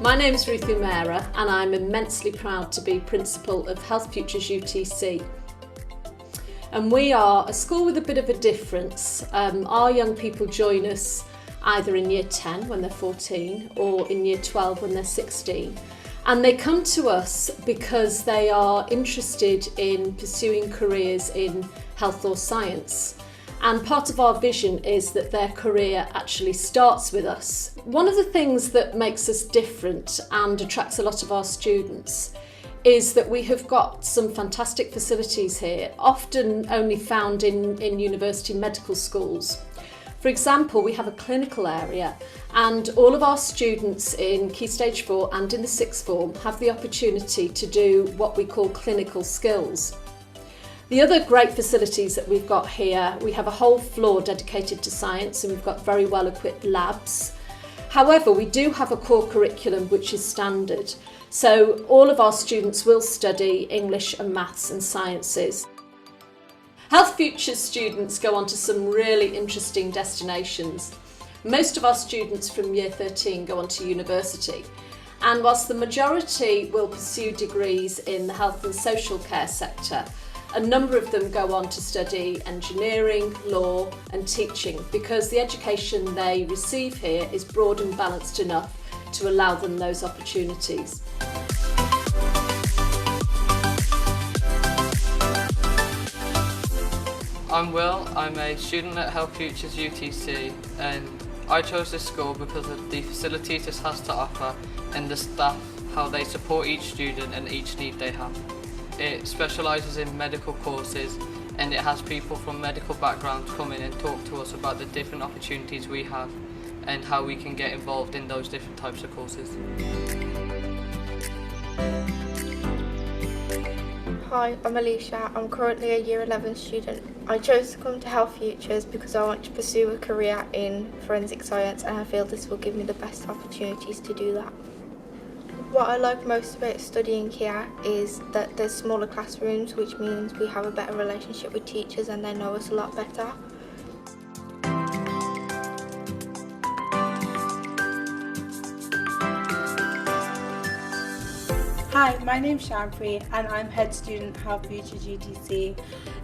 My name is Ruth Umera and I'm immensely proud to be Principal of Health Futures UTC. And we are a school with a bit of a difference. Our young people join us either in Year 10 when they're 14 or in Year 12 when they're 16. And they come to us because they are interested in pursuing careers in health or science. And part of our vision is that their career actually starts with us. One of the things that makes us different and attracts a lot of our students is that we have got some fantastic facilities here, often only found in university medical schools. For example, we have a clinical area and all of our students in Key Stage 4 and in the sixth form have the opportunity to do what we call clinical skills. The other great facilities that we've got here, we have a whole floor dedicated to science and we've got very well equipped labs. However, we do have a core curriculum which is standard. So all of our students will study English and maths and sciences. Health Futures students go on to some really interesting destinations. Most of our students from Year 13 go on to university. And whilst the majority will pursue degrees in the health and social care sector, a number of them go on to study engineering, law and teaching because the education they receive here is broad and balanced enough to allow them those opportunities. I'm Will, I'm a student at Health Futures UTC and I chose this school because of the facilities it has to offer and the staff, how they support each student and each need they have. It specialises in medical courses and it has people from medical backgrounds come in and talk to us about the different opportunities we have and how we can get involved in those different types of courses. Hi, I'm Alicia. I'm currently a Year 11 student. I chose to come to Health Futures because I want to pursue a career in forensic science and I feel this will give me the best opportunities to do that. What I like most about studying here is that there's smaller classrooms, which means we have a better relationship with teachers and they know us a lot better. Hi, my name's Shamfrey and I'm Head Student Health Futures UTC.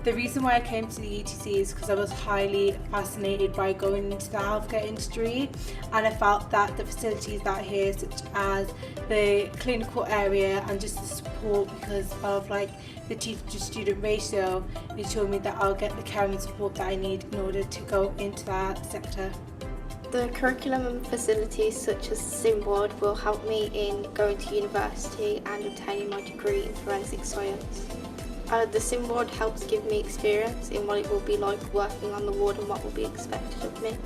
The reason why I came to the UTC is because I was highly fascinated by going into the healthcare industry and I felt that the facilities that are here, such as the clinical area and just the support because of the teacher to student ratio, ensured me that I'll get the care and support that I need in order to go into that sector. The curriculum and facilities such as the sim board will help me in going to university and obtaining my degree in forensic science. The sim board helps give me experience in what it will be like working on the ward and what will be expected of me.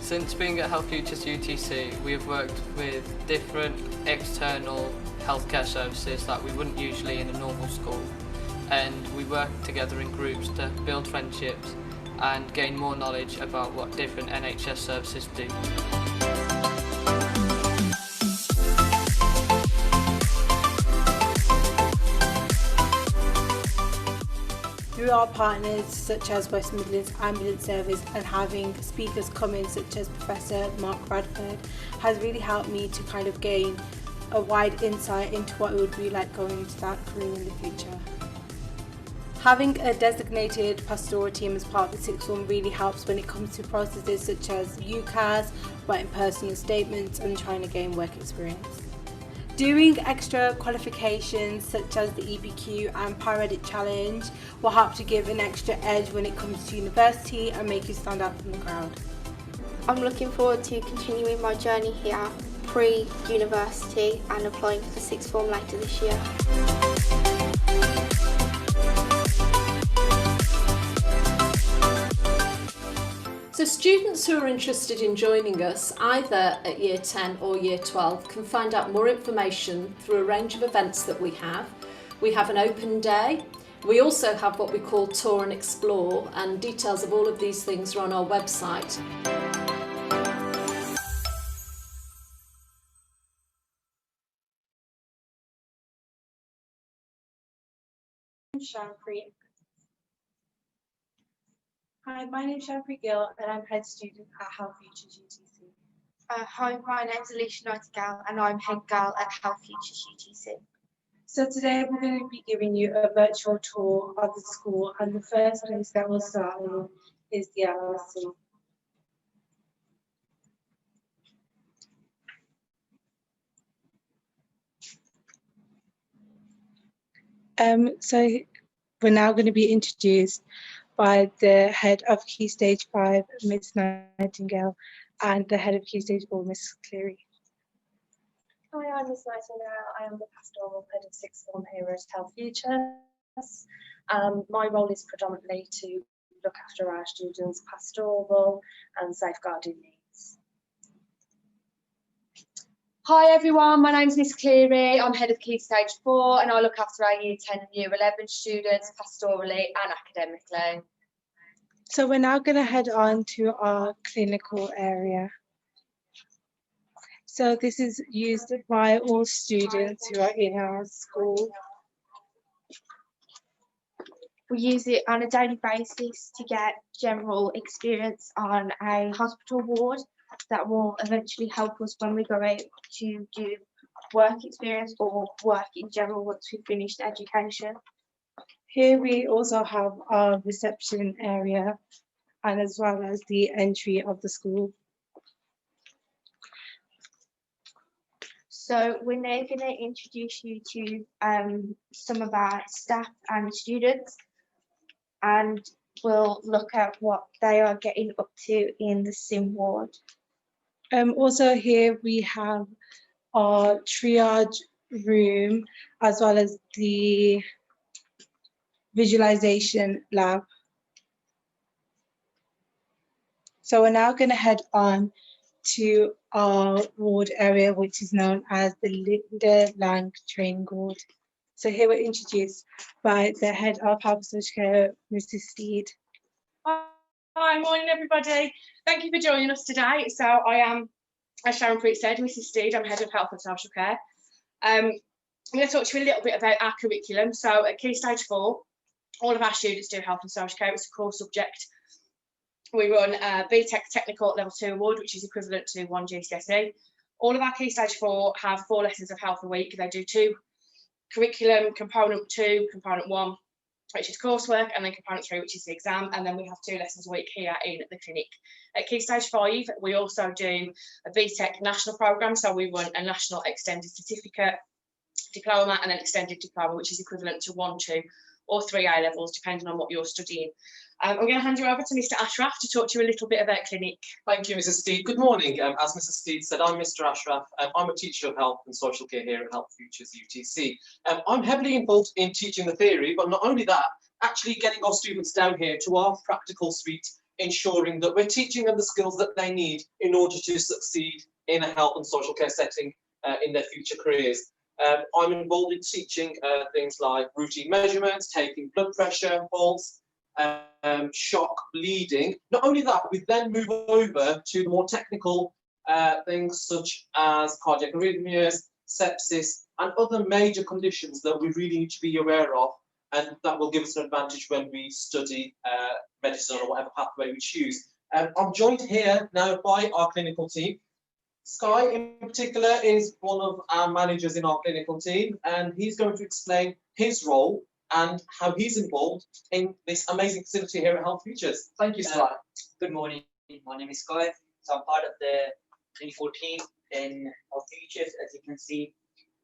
Since being at Health Futures UTC, we have worked with different external healthcare services that we wouldn't usually in a normal school, and we work together in groups to build friendships and gain more knowledge about what different NHS services do. Through our partners such as West Midlands Ambulance Service and having speakers come in such as Professor Mark Bradford has really helped me to kind of gain a wide insight into what it would be like going into that career in the future. Having a designated pastoral team as part of the sixth form really helps when it comes to processes such as UCAS, writing personal statements and trying to gain work experience. Doing extra qualifications such as the EBQ and Paramedic Challenge will help to give an extra edge when it comes to university and make you stand out from the crowd. I'm looking forward to continuing my journey here pre-university and applying for the sixth form later this year. So students who are interested in joining us either at Year 10 or Year 12 can find out more information through a range of events that we have. We have an open day. We also have what we call Tour and Explore, and details of all of these things are on our website. Hi, my name is Shamfrey Gill and I'm Head Student at Health Futures UTC. Hi, my name's Alicia Nightingale and I'm head girl at Health Futures UTC. So today we're going to be giving you a virtual tour of the school, and the first place that we'll start with is the LRC. So we're now going to be introduced by the head of Key Stage 5, Miss Nightingale, and the head of Key Stage 4, Miss Cleary. Hi, I'm Miss Nightingale. I am the pastoral head of sixth form here at Health Futures. My role is predominantly to look after our students' pastoral and safeguarding needs. Hi everyone, my name's Miss Cleary. I'm head of Key Stage 4 and I look after our Year 10 and Year 11 students pastorally and academically. So we're now going to head on to our clinical area. So this is used by all students who are in our school. We use it on a daily basis to get general experience on a hospital ward that will eventually help us when we go out to do work experience or work in general once we've finished education. Here we also have our reception area, and as well as the entry of the school. So we're now going to introduce you to some of our staff and students, and we'll look at what they are getting up to in the sim ward. Also here we have our triage room, as well as the visualization lab. So we're now going to head on to our ward area, which is known as the Linda Lang Training Ward. So here we're introduced by the head of health and social care, Mrs. Steed. Hi, morning everybody. Thank you for joining us today. So I am, as Sharon Preet said, Mrs. Steed. I'm head of health and social care. I'm going to talk to you a little bit about our curriculum. So at Key Stage 4, all of our students do health and social care. It's a core subject. We run a BTEC Technical Level 2 award, which is equivalent to 1 GCSE. All of our Key Stage 4 have 4 lessons of health a week. They do 2 curriculum, component 2, component 1, which is coursework, and then component 3, which is the exam, and then we have 2 lessons a week here in the clinic. At Key Stage 5, we also do a BTEC national programme, so we run a national extended certificate, diploma, and an extended diploma, which is equivalent to 1, 2, or 3 A levels, depending on what you're studying. I'm going to hand you over to Mr. Ashraf to talk to you a little bit about clinic. Thank you, Mrs. Steed. Good morning. As Mrs. Steed said, I'm Mr. Ashraf. I'm a teacher of health and social care here at Health Futures UTC. I'm heavily involved in teaching the theory, but not only that, actually getting our students down here to our practical suite, ensuring that we're teaching them the skills that they need in order to succeed in a health and social care setting in their future careers. I'm involved in teaching things like routine measurements, taking blood pressure, pulse, shock, bleeding. Not only that, we then move over to the more technical things such as cardiac arrhythmias, sepsis, and other major conditions that we really need to be aware of, and that will give us an advantage when we study medicine or whatever pathway we choose. I'm joined here now by our clinical team. Sky, in particular, is one of our managers in our clinical team, and he's going to explain his role and how he's involved in this amazing facility here at Health Futures. Thank you, Sky. Good morning. My name is Sky. So I'm part of the clinical team in Health Futures. As you can see,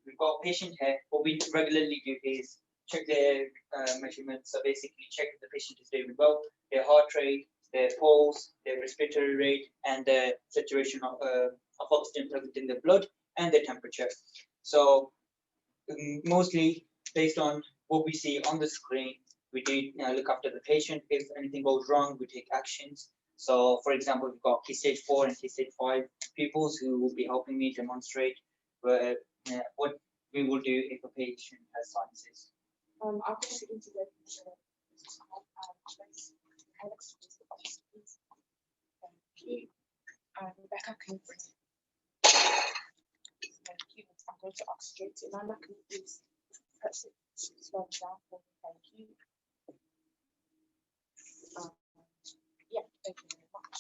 we've got a patient here. What we regularly do is check their measurements. So basically check if the patient is doing well, their heart rate, their pulse, their respiratory rate, and the saturation of oxygen present in the blood, and their temperature. So mostly based on what we see on the screen, we do look after the patient. If anything goes wrong, we take actions. So for example, we've got Key Stage 4 and Key Stage 5 pupils who will be helping me demonstrate what we will do if a patient has sinuses. I'll just into the Rebecca, can you bring? Thank you. I'm going to oxygenate it. Nana, can you please press it slow down for me? Thank you. Yeah, thank you very much.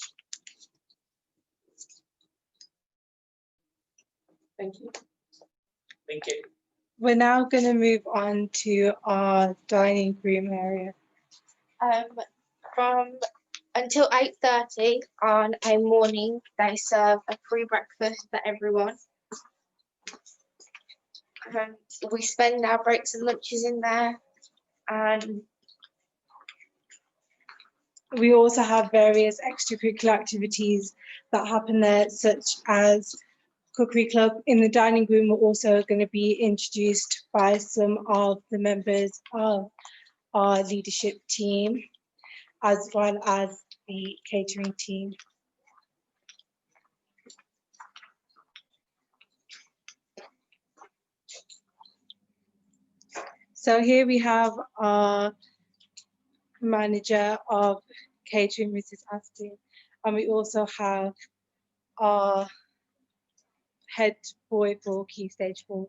Thank you. Thank you. We're now going to move on to our dining room area. From until 8:30 on a morning, they serve a free breakfast for everyone. We spend our breaks and lunches in there, and We also have various extracurricular activities that happen there, such as cookery club. In the dining room, we're also going to be introduced by some of the members of our leadership team, as well as the catering team. So here we have our manager of catering, Mrs. Astin, and we also have our head boy for Key Stage 4.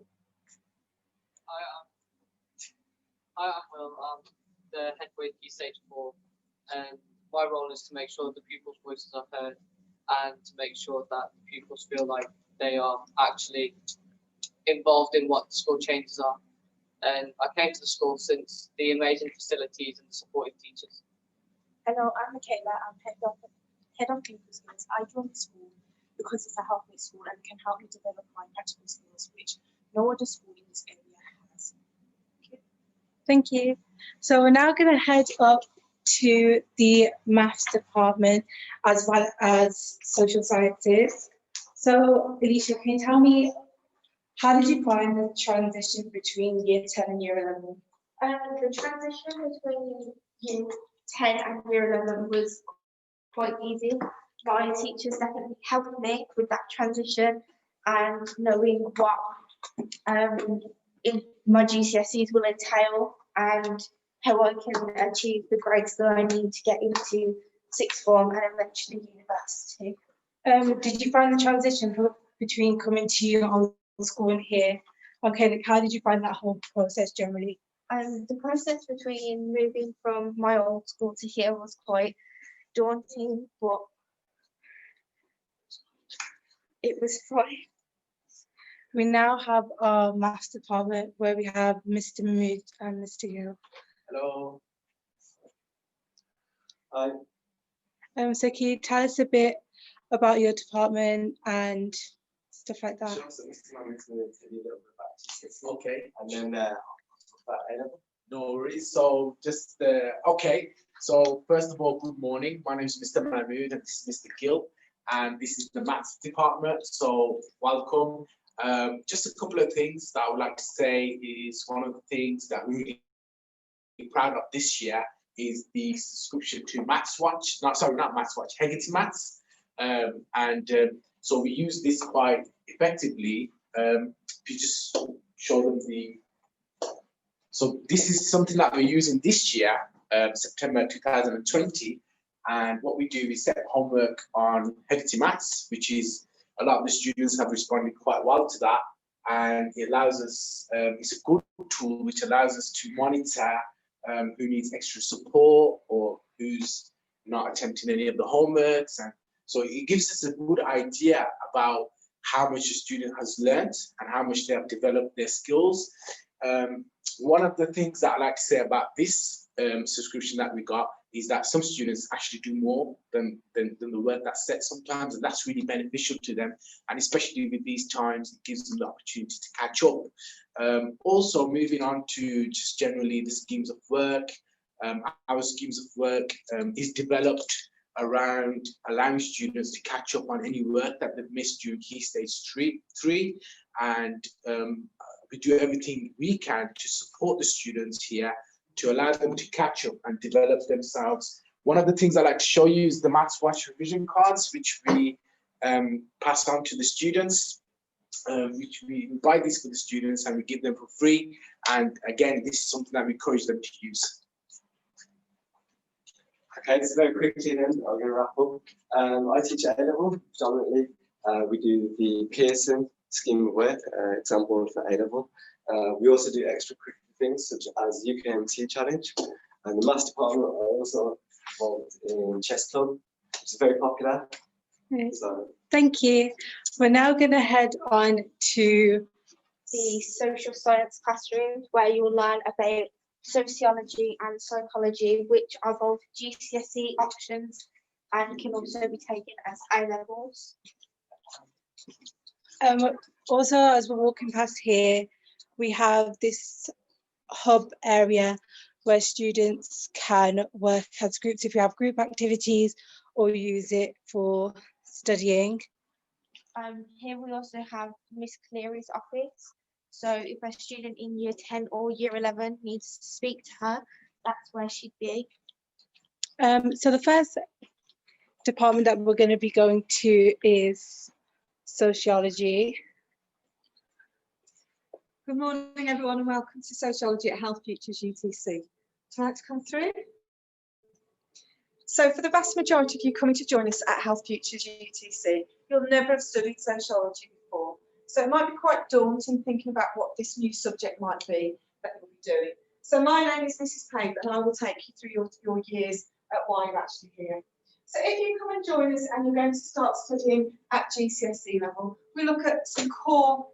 I am Will. I'm the head boy Key Stage 4, and my role is to make sure the pupils' voices are heard and to make sure that the pupils feel like they are actually involved in what the school changes are. And I came to the school since the amazing facilities and the supportive teachers. Hello, I'm Michaela. I'm head of people skills. I joined the school because it's a health-based school and can help me develop my practical skills, which no other school in this area has. Thank you. So we're now going to head up to the maths department as well as social sciences. So Alicia, can you tell me, how did you find the transition between year 10 and year 11? the transition between year 10 and year 11 was quite easy. My teachers definitely helped me with that transition and knowing what in my GCSEs will entail and how I can achieve the grades that I need to get into sixth form and eventually university. Did you find the transition between coming to your old school and here? Okay, like how did you find that whole process generally? The process between moving from my old school to here was quite daunting, but it was fun. We now have our maths department where we have Mr. Mahmood and Mr. Gill. Hello. Hi. So can you tell us a bit about your department and stuff like that? Sure, so Mr. Mahmood's going to tell you a little bit about GCSE. Okay. And then about A-level. No worries. So just okay. So first of all, good morning. My name is Mr. Mahmood and this is Mr. Gill, and this is the maths department. So welcome. Just a couple of things that I would like to say is one of the things that we're really proud of this year is the subscription to MathsWatch. Not MathsWatch, Hegarty Maths. So we use this quite effectively. If you just show them the. So this is something that we're using this year, September 2020. And what we do is set homework on Hegarty Maths, which is a lot of the students have responded quite well to that. And it allows us, it's a good tool which allows us to monitor who needs extra support or who's not attempting any of the homeworks. And so it gives us a good idea about how much a student has learned and how much they have developed their skills. One of the things that I like to say about this subscription that we got is that some students actually do more than the work that's set sometimes, and that's really beneficial to them. And especially with these times, it gives them the opportunity to catch up. Also, moving on to just generally the schemes of work, our schemes of work is developed around allowing students to catch up on any work that they've missed during Key Stage 3, and we do everything we can to support the students here to allow them to catch up and develop themselves. One of the things I like to show you is the MathsWatch revision cards, which we pass on to the students, which we buy these for the students and we give them for free. And again, this is something that we encourage them to use. Okay, so very quickly then, I'm going to wrap up. I teach at A-level predominantly. We do the Pearson scheme of work, example for A-level. We also do extracurricular things such as UKMT challenge, and the maths department are also involved in chess club, which is very popular. Right. So Thank you. We're now going to head on to the social science classroom, where you will learn about sociology and psychology, which are both GCSE options and can also be taken as A-levels. Also, as we're walking past here, we have this hub area where students can work as groups if you have group activities or use it for studying. Here we also have Miss Cleary's office. So if a student in year 10 or year 11 needs to speak to her, that's where she'd be. So the first department that we're going to be going to is sociology. Good morning, everyone, and welcome to Sociology at Health Futures UTC. Tonight to come through. So for the vast majority of you coming to join us at Health Futures UTC, you'll never have studied sociology before. So it might be quite daunting thinking about what this new subject might be that you'll be doing. So my name is Mrs. Payne, and I will take you through your years at why you're actually here. So if you come and join us and you're going to start studying at GCSE level, we look at some core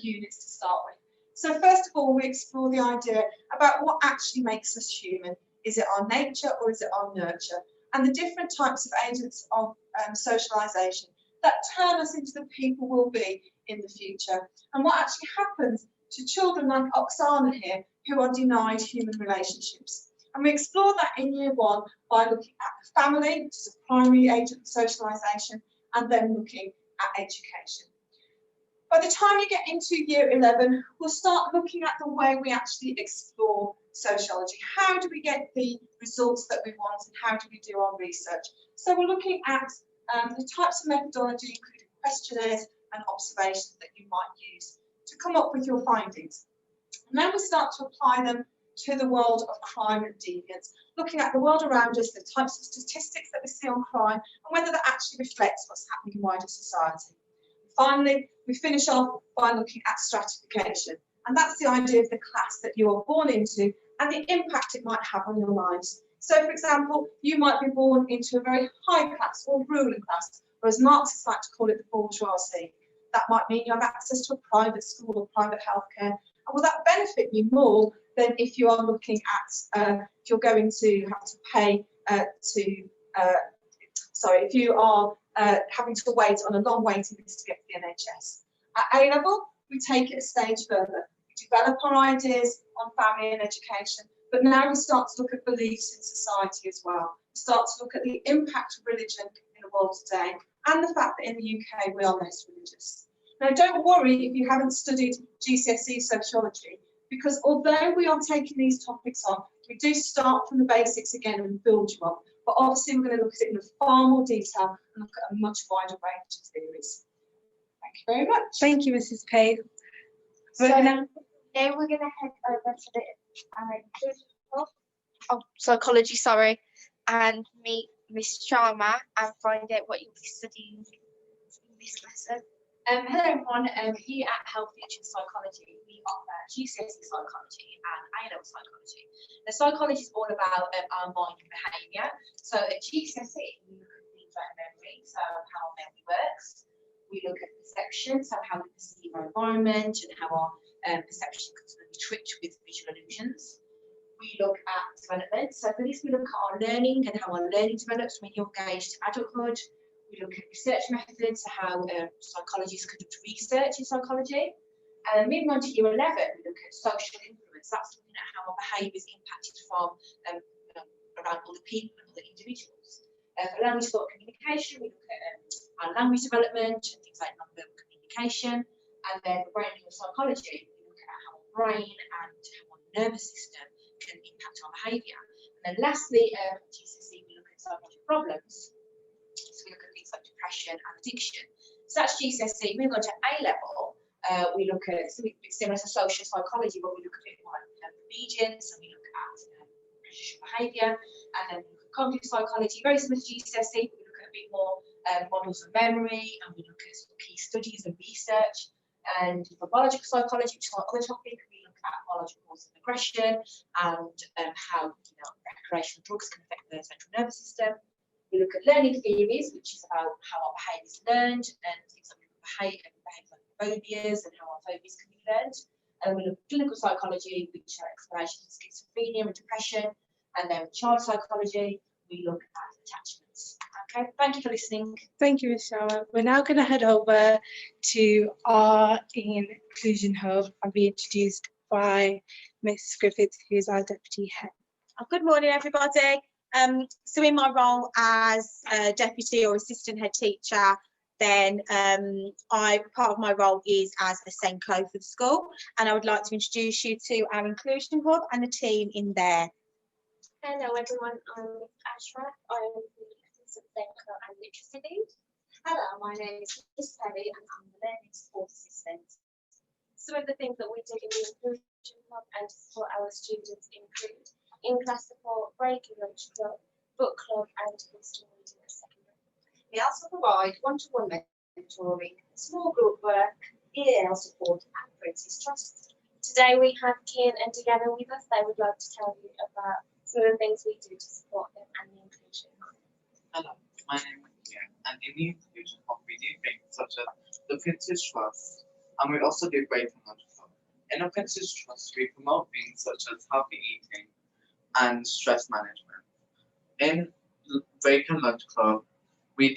units to start with. So first of all, we explore the idea about what actually makes us human. Is it our nature or is it our nurture? And the different types of agents of socialisation that turn us into the people we'll be in the future. And what actually happens to children like Oksana here, who are denied human relationships. And we explore that in year 1 by looking at the family, which is a primary agent of socialisation, and then looking at education. By the time you get into year 11, we'll start looking at the way we actually explore sociology. How do we get the results that we want, and how do we do our research? So we're looking at the types of methodology, including questionnaires and observations that you might use to come up with your findings. And then we start to apply them to the world of crime and deviance, looking at the world around us, the types of statistics that we see on crime, and whether that actually reflects what's happening in wider society. Finally, we finish off by looking at stratification, and that's the idea of the class that you are born into and the impact it might have on your lives. So, for example, you might be born into a very high class or ruling class, or as Marxists like to call it, the bourgeoisie. That might mean you have access to a private school or private healthcare, and will that benefit you more than if you are looking at, if you're going to have to pay if you are having to wait on a long waiting list to get to the NHS. At A level, we take it a stage further. We develop our ideas on family and education, but now we start to look at beliefs in society as well. We start to look at the impact of religion in the world today, and the fact that in the UK we are less religious. Now, don't worry if you haven't studied GCSE sociology, because although we are taking these topics on, we do start from the basics again and build you up. But obviously, we're going to look at it in far more detail and look at a much wider range of theories. Thank you very much. Thank you, Mrs. Payne. So now we're going to head over to the psychology, and meet Miss Sharma and find out what you'll be studying in this lesson. Hello everyone, here at Health Futures Psychology, we offer GCSE psychology and A-level psychology. The psychology is all about our mind and behaviour. So at GCSE, we look at things like memory, so how our memory works. We look at perception, so how we perceive our environment and how our perception can be tricked with visual illusions. We look at development, so for this we look at our learning and how our learning develops when you're engaged to adulthood. We look at research methods, how psychologists conduct research in psychology. Moving on to year 11, we look at social influence. That's looking at how our behaviour is impacted from around other people and other individuals. For language thought communication, we look at our language development and things like non-verbal communication. And then for brain neuropsychology, we look at how our brain and how our nervous system can impact our behaviour. And then lastly, at GCSE, we look at psychological problems. So we look at things like depression and addiction. So that's GCSE. Moving on to A level, we look at something similar to social psychology, but we look at it more like obedience, and we look at social behaviour, and then we look at cognitive psychology, very similar to GCSE, but we look at a bit more models of memory, and we look at sort of key studies and research. And for biological psychology, which is our other topic, we look at biological causes of aggression and how recreational drugs can affect the central nervous system. We look at learning theories, which is about how our behaviour is learned and things like behaviour like phobias and how our phobias can be learned. And we look at clinical psychology, which are explanations of schizophrenia and depression. And then child psychology, we look at attachments. Okay, thank you for listening. Thank you, Michelle. We're now going to head over to our Inclusion Hub and be introduced by Miss Griffiths, who's our Deputy Head. Good morning, everybody. So in my role as a deputy or assistant head teacher, then part of my role is as a Senko for the school, and I would like to introduce you to our Inclusion Hub and the team in there. Hello everyone, I'm Ashraf. I am the Assistant Senko and Literacy Lead. Hello, my name is Miss Perry and I'm the Learning Support Assistant. Some of the things that we do in the Inclusion Hub and to support our students include in-class support, break and lunch club, book club and wisdom reading at secondary. We also provide one-to-one mentoring, small group work, EAL support and Princess Trust. Today we have Kian and Deanna with us. They would like to tell you about some of the things we do to support them and the inclusion. Hello, my name is Kian, and in the Inclusion Hub we do things such as the Princess Trust, and we also do Break and Lunch Club. In the Princess Trust, we promote things such as healthy eating and stress management. In Break and Lunch Club, we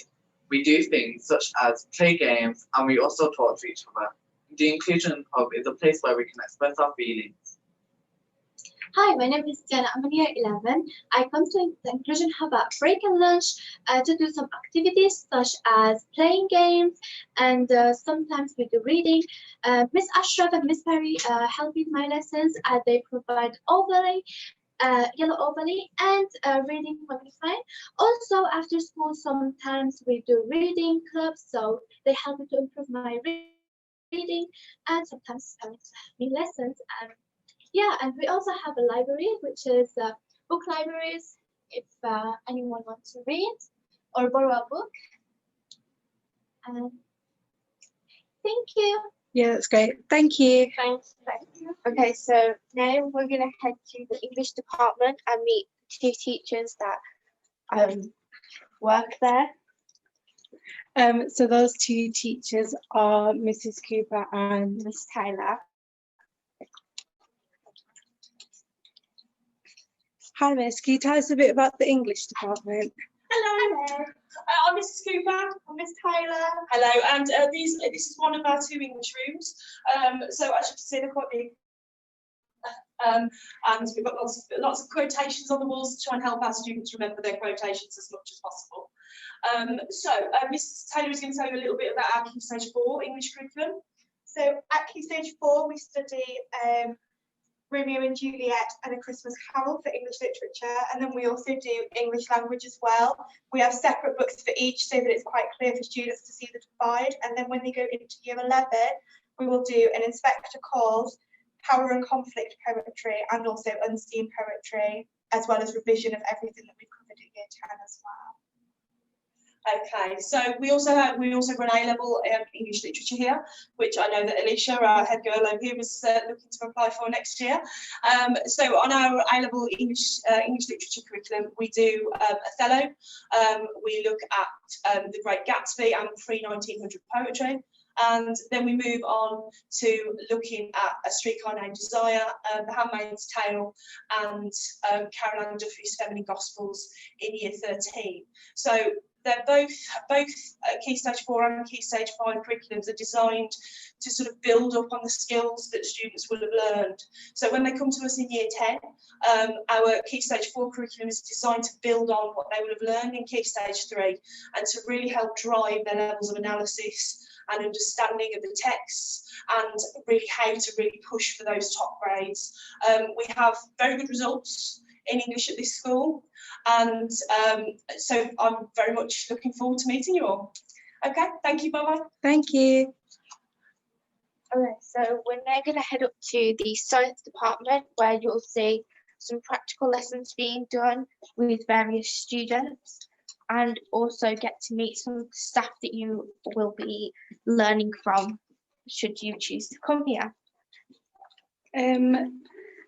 do things such as play games, and we also talk to each other. The Inclusion Hub is a place where we can express our feelings. Hi, my name is Diana. I'm in year 11. I come to the Inclusion Hub at break and lunch to do some activities such as playing games, and sometimes we do reading. Miss Ashraf and Miss Perry help with my lessons. They provide overlay, yellow overlay, and reading magnifying. Also, after school, sometimes we do reading clubs, so they help me to improve my reading, and sometimes me lessons. Yeah, and we also have a library, which is book libraries, if anyone wants to read or borrow a book. Thank you. Yeah, that's great. Thank you. Thank you. Okay, so now we're going to head to the English department and meet two teachers that work there. So those two teachers are Mrs. Cooper and Miss Taylor. Hi, Miss. Can you tell us a bit about the English department? Hello. I'm Mrs. Cooper. I'm Miss Taylor. Hello, and this is one of our two English rooms. So as you can see, they're quite big. And we've got lots of quotations on the walls to try and help our students remember their quotations as much as possible. Mrs. Taylor is going to tell you a little bit about our Key Stage 4 English curriculum. So at Key Stage 4, we study Romeo and Juliet and A Christmas Carol for English literature, and then we also do English language as well. We have separate books for each so that it's quite clear for students to see the divide, and then when they go into year 11 we will do an inspector called Power and Conflict poetry and also unseen poetry, as well as revision of everything that we've covered at year 10 as well. Okay, so we also run A-level English literature here, which I know that Alicia, our head girl over here, was looking to apply for next year. So on our A-level English literature curriculum, we do Othello. We look at The Great Gatsby and pre-1900 poetry. And then we move on to looking at A Streetcar Named Desire, The Handmaid's Tale, and Caroline Duffy's Feminine Gospels in year 13. So they're both Key Stage 4 and Key Stage 5 curriculums are designed to sort of build up on the skills that students will have learned. So when they come to us in year 10, our Key Stage 4 curriculum is designed to build on what they will have learned in Key Stage 3 and to really help drive their levels of analysis and understanding of the texts and really how to really push for those top grades. We have very good results in English at this school, and so I'm very much looking forward to meeting you all. Okay, thank you, bye-bye. Thank you. Okay, so we're now going to head up to the science department where you'll see some practical lessons being done with various students, and also get to meet some of the staff that you will be learning from should you choose to come here.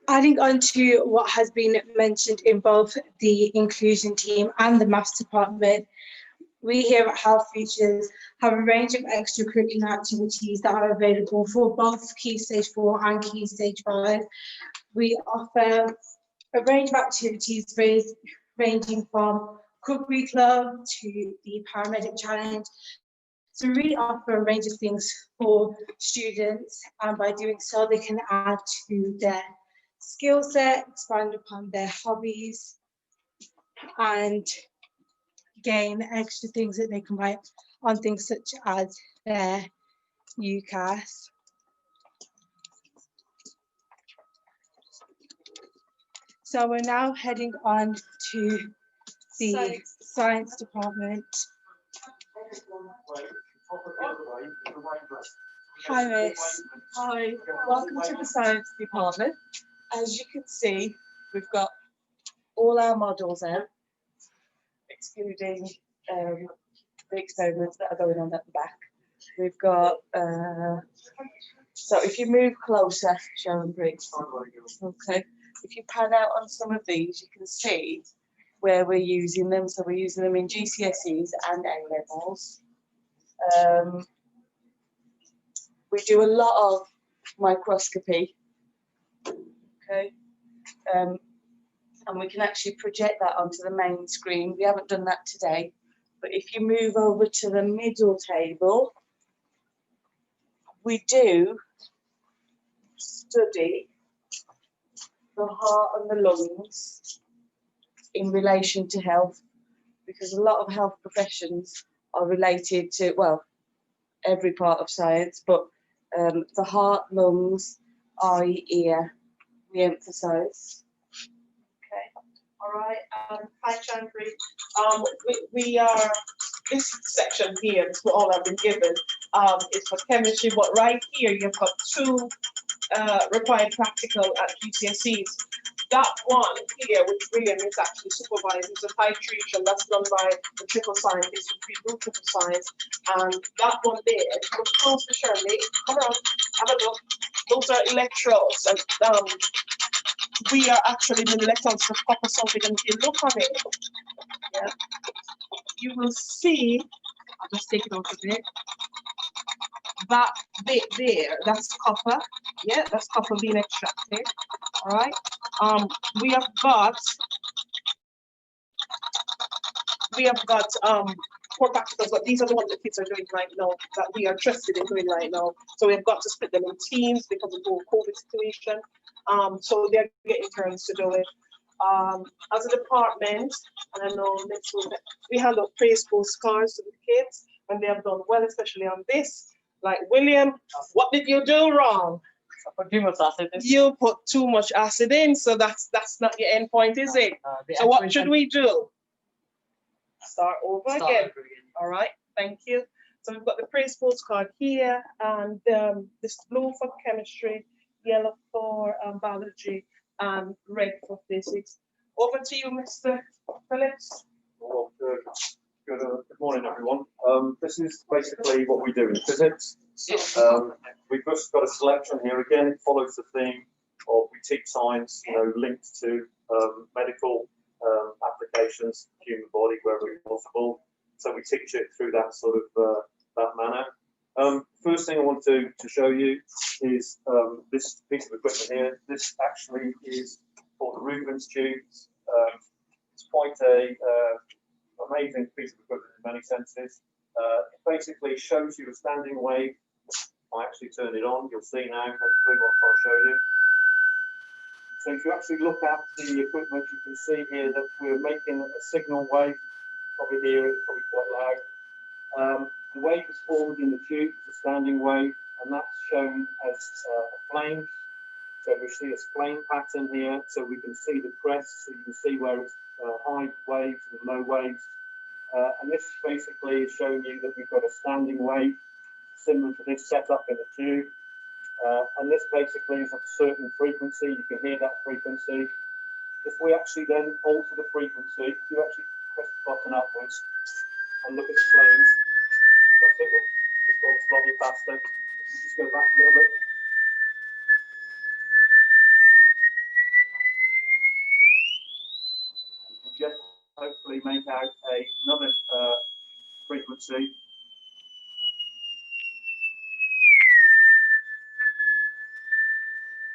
Adding on to what has been mentioned in both the inclusion team and the maths department, we here at Health Futures have a range of extracurricular activities that are available for both Key Stage 4 and Key Stage 5. We offer a range of activities ranging from cookery club to the paramedic challenge. So we really offer a range of things for students, and by doing so they can add to their skill set, expand upon their hobbies, and gain extra things that they can write on things such as their UCAS. So we're now heading on to the science department. Hi, Miss. Hi, welcome to the science department. As you can see, we've got all our models out, excluding the experiments that are going on at the back. We've got, so if you move closer, Sharon Briggs, okay, if you pan out on some of these, you can see where we're using them. So we're using them in GCSEs and A-levels. We do a lot of microscopy, okay, and we can actually project that onto the main screen. We haven't done that today, but if you move over to the middle table, we do study the heart and the lungs in relation to health, because a lot of health professions are related to, well, every part of science, but the heart, lungs, eye, ear, we emphasise. Okay, all right. Hi, Chandri. We are, this section here, this is all I've been given, is for chemistry, but right here you've got two required practical at GCSEs. That one here, which William is actually supervising, is a titration that's done by the triple scientist, who triple science, and that one there, look close to Shirley, come around, have a look. Those are electrodes, and we are actually doing electrons for copper sulfate, and if you look at it, yeah, you will see, I'll just take it out a bit, that bit there, that's copper, yeah, that's copper being extracted, all right. We have got four practicals, but these are the ones that kids are doing right now, that we are interested in doing right now. So we've got to split them in teams because of the whole COVID situation. So they're getting turns to do it. As a department, and I know next week, we hand out praise postcards to the kids when they have done well, especially on this. Like, William, what did you do wrong? I put too much acid in. You put too much acid in, so that's not your end point, is it? So what should we do? Start over again. All right, thank you. So we've got the praise postcard here, and this blue for chemistry, yellow for biology, and red for physics. Over to you, Mr. Phillips. Well, good morning, everyone. This is basically what we do in physics. We've just got a selection here. Again, it follows the theme of we teach science, linked to medical applications, human body, wherever possible. So we teach it through that sort of that manner. First thing I want to show you is this piece of equipment here. This actually is for the Rubens tubes. It's quite a amazing piece of equipment in many senses. It basically shows you a standing wave. I actually turn it on. You'll see now hopefully what I'm trying to show you. So if you actually look at the equipment, you can see here that we're making a signal wave. Probably hear it, probably quite loud. The wave is formed in the tube, it's a standing wave, and that's shown as a flame. So we see a flame pattern here, so we can see the crest, so you can see where it's high waves and low waves. And this basically is showing you that we've got a standing wave, similar to this setup in the tube. And this basically is of a certain frequency, you can hear that frequency. If we actually then alter the frequency, you actually press the button upwards and look at the flames. That's it, just gone slightly faster. Just go back a little bit. hopefully make out another frequency.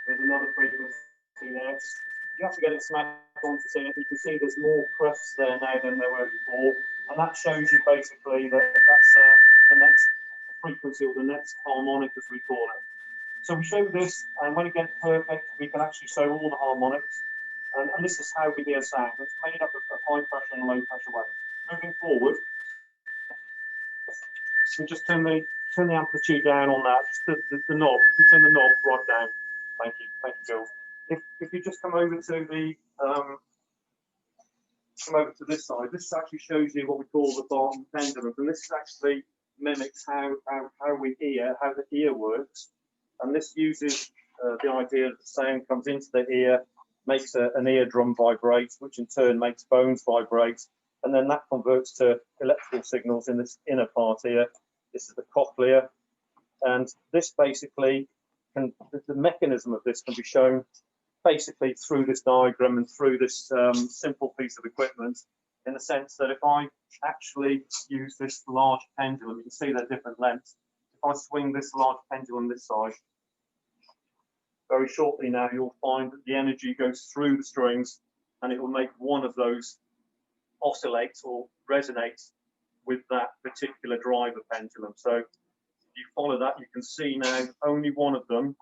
There's another frequency there. You have to get it smacked onto see it. You can see there's more crests there now than there were before, and that shows you basically that that's the next frequency or the next harmonic, as we call it. So we show this, and when it gets perfect, we can actually show all the harmonics, and this is how we hear sound. It's made up of high pressure and low pressure waves. Moving forward, we just turn the amplitude down on that, just the knob. You turn the knob right down. Thank you, Jill. If you just come over to the this side, this actually shows you what we call the Barton pendulum, and this actually mimics how we hear, how the ear works, and this uses the idea that the sound comes into the ear, makes an eardrum vibrate, which in turn makes bones vibrate, and then that converts to electrical signals in this inner part here. This is the cochlea, and this basically the mechanism of this can be shown basically through this diagram and through this simple piece of equipment, in the sense that if I actually use this large pendulum, you can see they're different lengths. If I swing this large pendulum this side, very shortly now you'll find that the energy goes through the strings and it will make one of those oscillate or resonate with that particular driver pendulum. So if you follow that, you can see now only one of them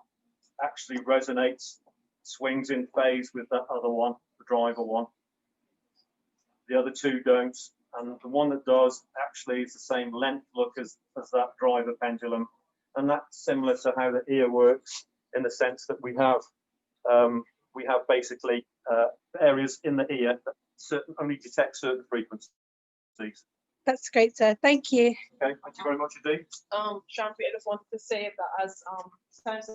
actually resonates, swings in phase with that other one, the driver one. The other two don't, and the one that does actually is the same length look as that driver pendulum, and that's similar to how the ear works, in the sense that we have basically areas in the ear that only detect certain frequencies. That's great, sir. Thank you. Okay, thank you very much indeed. Sharon, I just wanted to say that as science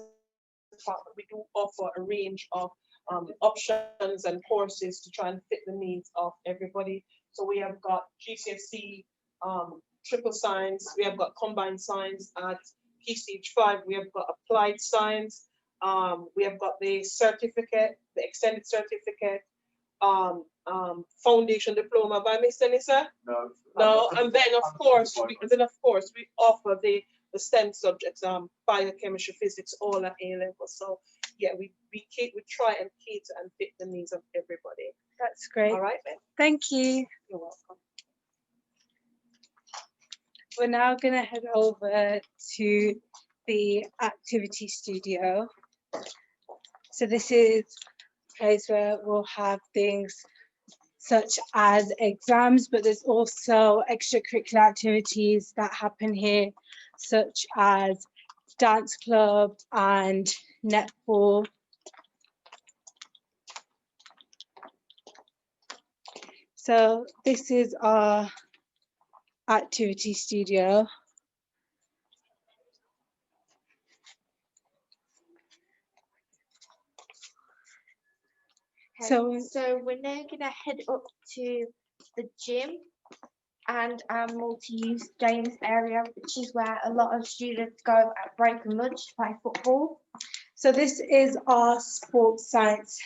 department, we do offer a range of options and courses to try and fit the needs of everybody. So we have got GCSE, triple science, we have got combined science at Key Stage 5, we have got applied science, we have got the certificate, the extended certificate, foundation diploma by Miss Denisa? No, and then of course we offer the STEM subjects, biochemistry, physics, all at A level. So yeah, we try and cater and fit the needs of everybody. That's great. All right then. Thank you. You're welcome. We're now going to head over to the activity studio. So this is a place where we'll have things such as exams, but there's also extracurricular activities that happen here, such as dance club and netball. So this is our activity studio. So we're now going to head up to the gym and our multi-use games area, which is where a lot of students go at break and lunch to play football. So this is our sports science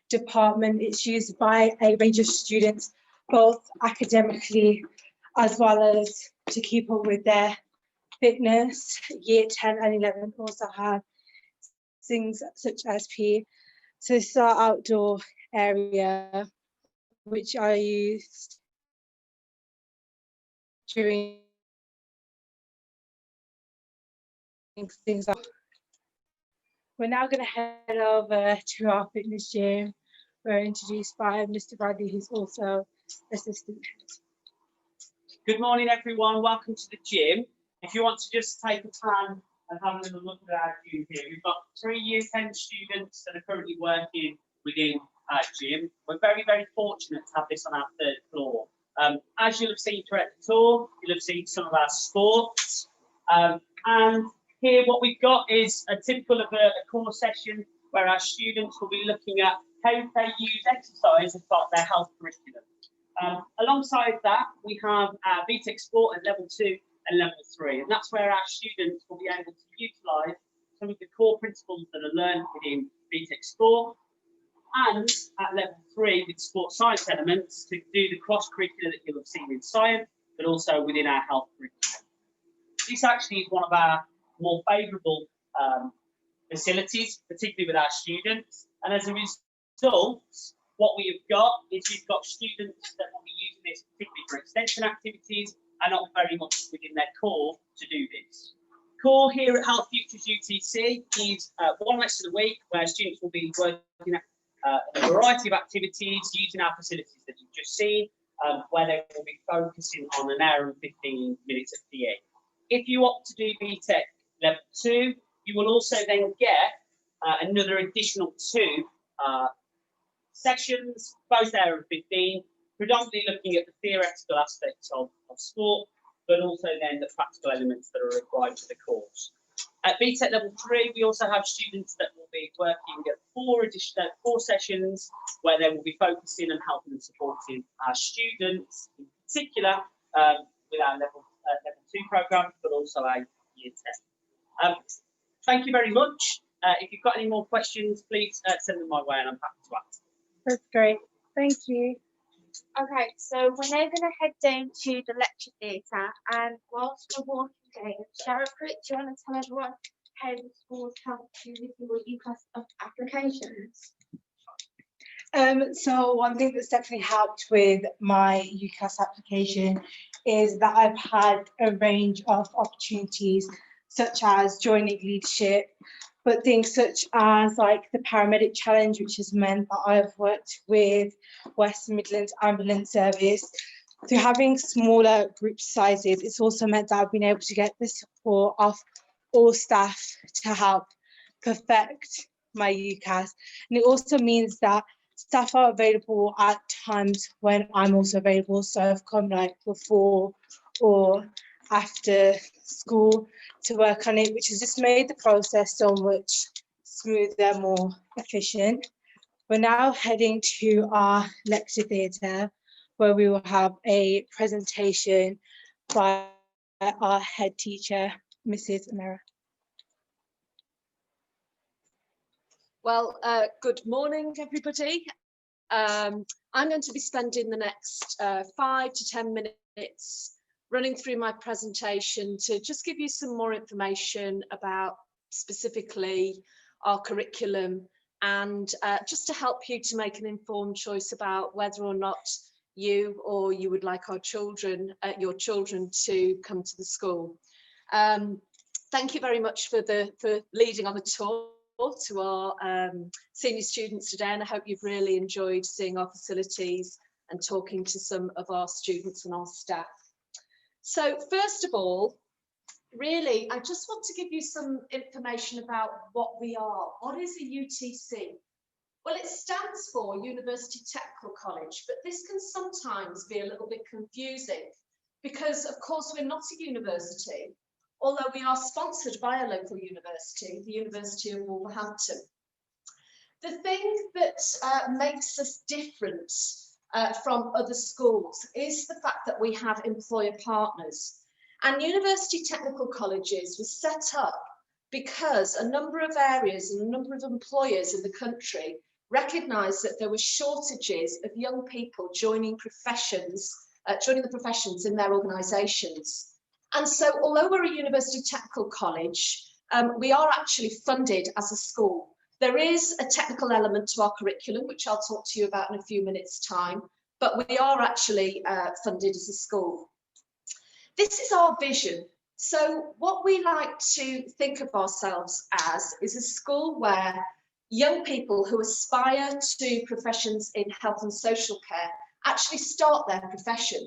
department. It's used by a range of students, both academically as well as to keep up with their fitness. Year 10 and 11 also have things such as PE. So this is our outdoor area, which are used during things like. We're now going to head over to our fitness gym. We're introduced by Mr. Bradley, who's also assistant head. Good morning, everyone. Welcome to the gym. If you want to just take a time and have a little look at our gym here, we've got 3 Year 10 students that are currently working within our gym. We're very, very fortunate to have this on our 3rd floor. As you'll have seen throughout the tour, you'll have seen some of our sports. And here what we've got is a typical of a core session where our students will be looking at how they use exercise as part of their health curriculum. Alongside that, we have our BTEC Sport at level 2 and level 3, and that's where our students will be able to utilise some of the core principles that are learned within BTEC Sport and at level 3 with sport science elements to do the cross-curricular that you'll have seen in science, but also within our health curriculum. This actually is one of our more favourable facilities, particularly with our students, and as a result, what we have got is we've got students that will be using this particularly for extension activities and not very much within their core to do this. Core here at Health Futures UTC is one lesson a week where students will be working at a variety of activities using our facilities that you've just seen, where they will be focusing on an hour and 15 minutes of PE. If you opt to do BTEC level 2, you will also then get another additional 2 sessions, both hour and 15, predominantly looking at the theoretical aspects of sport, but also then the practical elements that are required for the course. At BTEC level 3, we also have students that will be working at 4 sessions where they will be focusing and helping and supporting our students, in particular with our level 2 programme, but also our year 10. Thank you very much. If you've got any more questions, please send them my way and I'm happy to answer. That's great. Thank you. Okay, so we're now going to head down to the lecture theatre, and whilst we're walking down, Sharon, do you want to tell everyone how the schools help you with your UCAS applications? So one thing that's definitely helped with my UCAS application is that I've had a range of opportunities, such as joining leadership, but things such as like the paramedic challenge, which has meant that I've worked with West Midlands Ambulance Service. Through having smaller group sizes, it's also meant that I've been able to get the support of all staff to help perfect my UCAS. And it also means that staff are available at times when I'm also available. So I've come like before or after school to work on it, which has just made the process so much smoother, more efficient. We're now heading to our lecture theatre, where we will have a presentation by our head teacher, Mrs. Amira. Well, good morning, everybody. I'm going to be spending the next 5 to 10 minutes running through my presentation to just give you some more information about specifically our curriculum and just to help you to make an informed choice about whether or not you or you would like your children to come to the school. Thank you very much for leading on the tour to our senior students today, and I hope you've really enjoyed seeing our facilities and talking to some of our students and our staff. So first of all, really, I just want to give you some information about what we are. What is a UTC? Well, it stands for University Technical College, but this can sometimes be a little bit confusing because, of course, we're not a university, although we are sponsored by a local university, the University of Wolverhampton. The thing that makes us different from other schools is the fact that we have employer partners. And university technical colleges were set up because a number of areas and a number of employers in the country recognised that there were shortages of young people joining the professions in their organisations. And so although we're a university technical college, we are actually funded as a school. There is a technical element to our curriculum, which I'll talk to you about in a few minutes' time, but we are actually funded as a school. This is our vision. So what we like to think of ourselves as is a school where young people who aspire to professions in health and social care actually start their profession.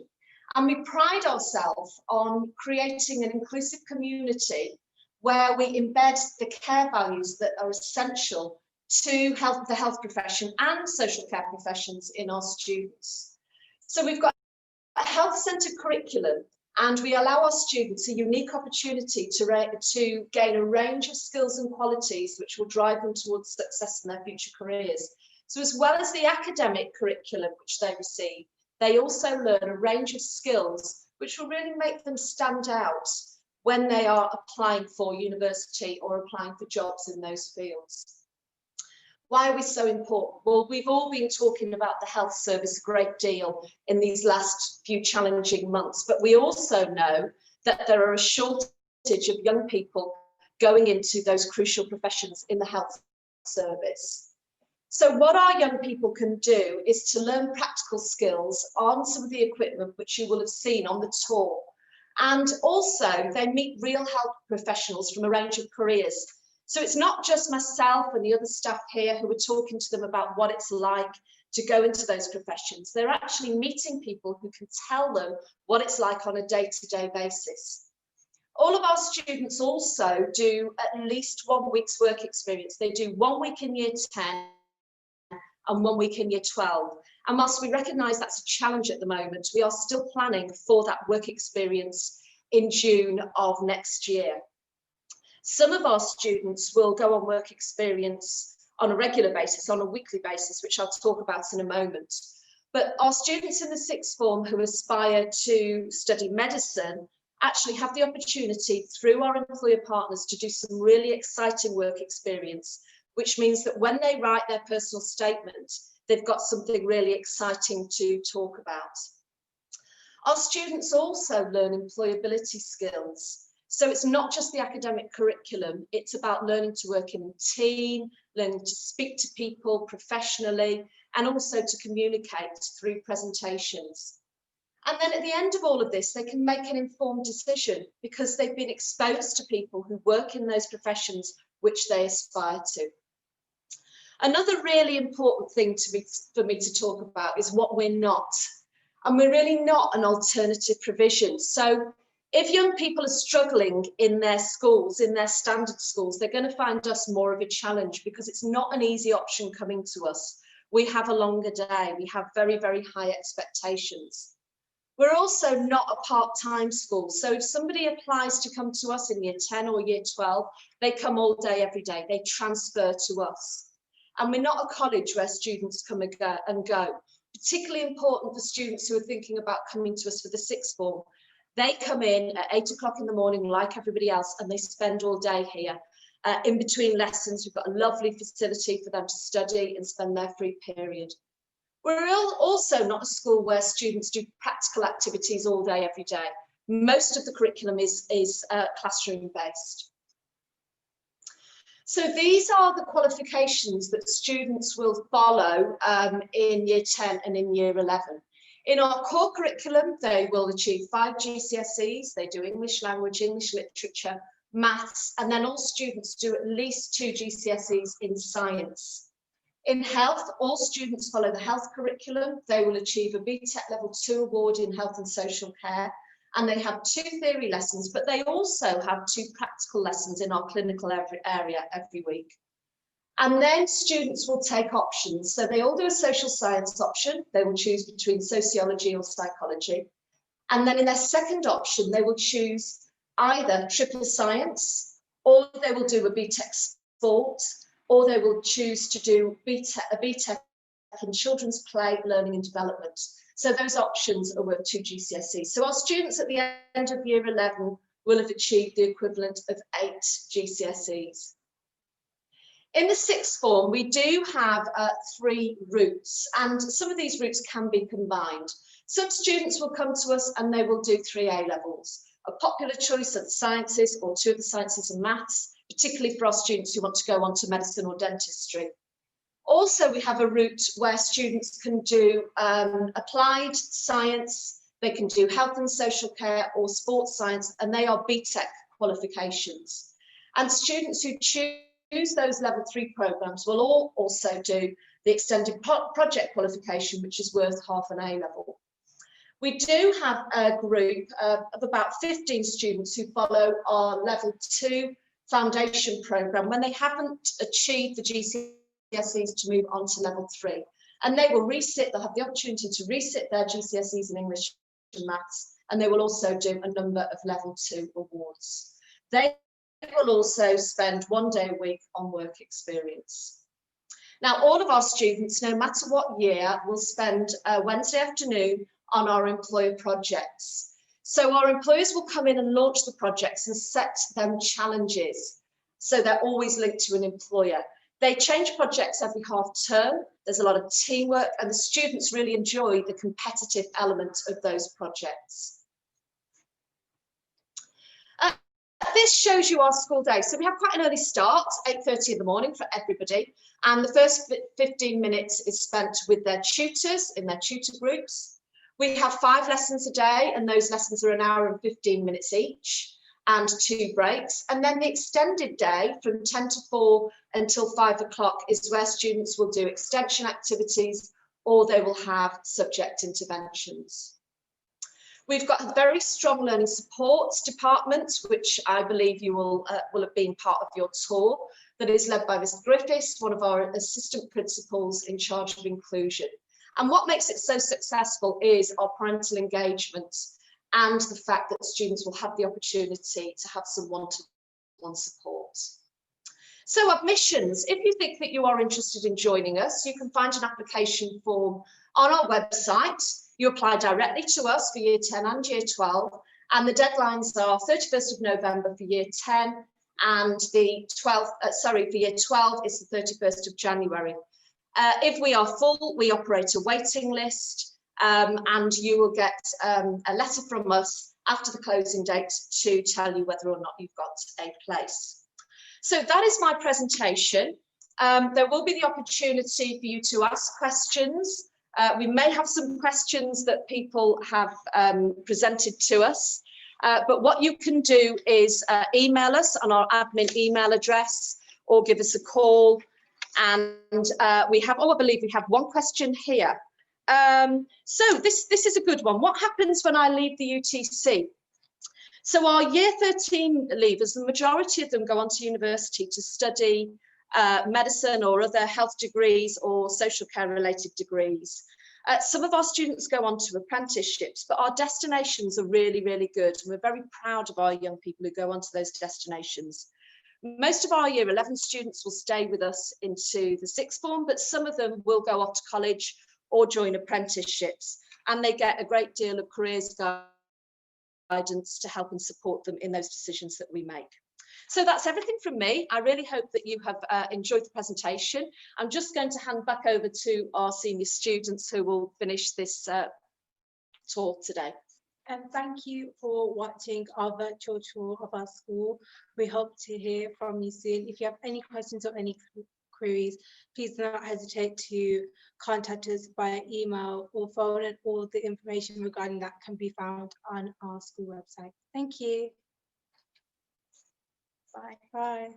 And we pride ourselves on creating an inclusive community where we embed the care values that are essential to the health profession and social care professions in our students. So we've got a health-centred curriculum, and we allow our students a unique opportunity to gain a range of skills and qualities which will drive them towards success in their future careers. So as well as the academic curriculum which they receive, they also learn a range of skills which will really make them stand out when they are applying for university or applying for jobs in those fields. Why are we so important? Well, we've all been talking about the health service a great deal in these last few challenging months, but we also know that there are a shortage of young people going into those crucial professions in the health service. So what our young people can do is to learn practical skills on some of the equipment which you will have seen on the tour. And also they meet real health professionals from a range of careers. So it's not just myself and the other staff here who are talking to them about what it's like to go into those professions. They're actually meeting people who can tell them what it's like on a day-to-day basis. All of our students also do at least 1 week's work experience. They do 1 week in year 10 and 1 week in year 12. And whilst we recognise that's a challenge at the moment, we are still planning for that work experience in June of next year. Some of our students will go on work experience on a regular basis, on a weekly basis, which I'll talk about in a moment. But our students in the sixth form who aspire to study medicine actually have the opportunity through our employer partners to do some really exciting work experience, which means that when they write their personal statement, they've got something really exciting to talk about. Our students also learn employability skills. So it's not just the academic curriculum, it's about learning to work in a team, learning to speak to people professionally, and also to communicate through presentations. And then at the end of all of this, they can make an informed decision because they've been exposed to people who work in those professions which they aspire to. Another really important thing for me to talk about is what we're not. And we're really not an alternative provision. So if young people are struggling in their schools, in their standard schools, they're going to find us more of a challenge because it's not an easy option coming to us. We have a longer day. We have very, very high expectations. We're also not a part-time school. So if somebody applies to come to us in year 10 or year 12, they come all day, every day. They transfer to us. And we're not a college where students come and go. Particularly important for students who are thinking about coming to us for the sixth form. They come in at 8 o'clock in the morning like everybody else and they spend all day here. In between lessons, we've got a lovely facility for them to study and spend their free period. We're also not a school where students do practical activities all day, every day. Most of the curriculum is classroom based. So these are the qualifications that students will follow in year 10 and in year 11. In our core curriculum, they will achieve 5 GCSEs. They do English language, English literature, maths, and then all students do at least 2 GCSEs in science. In health, all students follow the health curriculum. They will achieve a BTEC Level 2 award in health and social care, and they have 2 theory lessons, but they also have 2 practical lessons in our clinical area every week. And then students will take options. So they all do a social science option. They will choose between sociology or psychology. And then in their second option, they will choose either triple science, or they will do a BTEC sport, or they will choose to do a BTEC in children's play, learning and development. So those options are worth 2 GCSEs. So our students at the end of year 11 will have achieved the equivalent of 8 GCSEs. In the sixth form, we do have 3 routes, and some of these routes can be combined. Some students will come to us and they will do 3 A levels, a popular choice of the sciences or 2 of the sciences and maths, particularly for our students who want to go on to medicine or dentistry. Also, we have a route where students can do applied science, they can do health and social care or sports science, and they are BTEC qualifications. And students who choose those level 3 programs will all also do the extended project qualification, which is worth half an A level. We do have a group of about 15 students who follow our level 2 foundation program when they haven't achieved the GCSEs to move on to level 3. And they will resit, they'll have the opportunity to resit their GCSEs in English and maths, and they will also do a number of level 2 awards. They will also spend 1 day a week on work experience. Now, all of our students, no matter what year, will spend a Wednesday afternoon on our employer projects. So our employers will come in and launch the projects and set them challenges. So they're always linked to an employer. They change projects every half term. There's a lot of teamwork, and the students really enjoy the competitive element of those projects. This shows you our school day. So we have quite an early start, 8:30 in the morning for everybody. And the first 15 minutes is spent with their tutors in their tutor groups. We have 5 lessons a day, and those lessons are an hour and 15 minutes each, and 2 breaks. And then the extended day from 10 to 4 until 5 o'clock is where students will do extension activities, or they will have subject interventions. We've got a very strong learning support department, which I believe you will have been part of your tour, that is led by Ms. Griffiths, one of our assistant principals in charge of inclusion. And what makes it so successful is our parental engagement and the fact that students will have the opportunity to have some one-to-one support. So admissions, if you think that you are interested in joining us, you can find an application form on our website. You apply directly to us for year 10 and year 12, and the deadlines are 31st of November for year 10, and the 12th, for year 12 is the 31st of January. If we are full, we operate a waiting list, and you will get a letter from us after the closing date to tell you whether or not you've got a place. So that is my presentation. There will be the opportunity for you to ask questions. We may have some questions that people have presented to us, but what you can do is email us on our admin email address or give us a call. And we have, I believe we have one question here. So this is a good one. What happens when I leave the UTC? So our year 13 leavers, the majority of them go on to university to study medicine or other health degrees or social care related degrees. Some of our students go on to apprenticeships, but our destinations are really, really good. And we're very proud of our young people who go on to those destinations. Most of our year 11 students will stay with us into the sixth form, but some of them will go off to college or join apprenticeships, and they get a great deal of careers guidance to help and support them in those decisions that we make. So that's everything from me. I really hope that you have enjoyed the presentation. I'm just going to hand back over to our senior students who will finish this tour today. And thank you for watching our virtual tour of our school. We hope to hear from you soon. If you have any questions or any queries, please do not hesitate to contact us via email or phone, and all the information regarding that can be found on our school website. Thank you. Bye. Bye.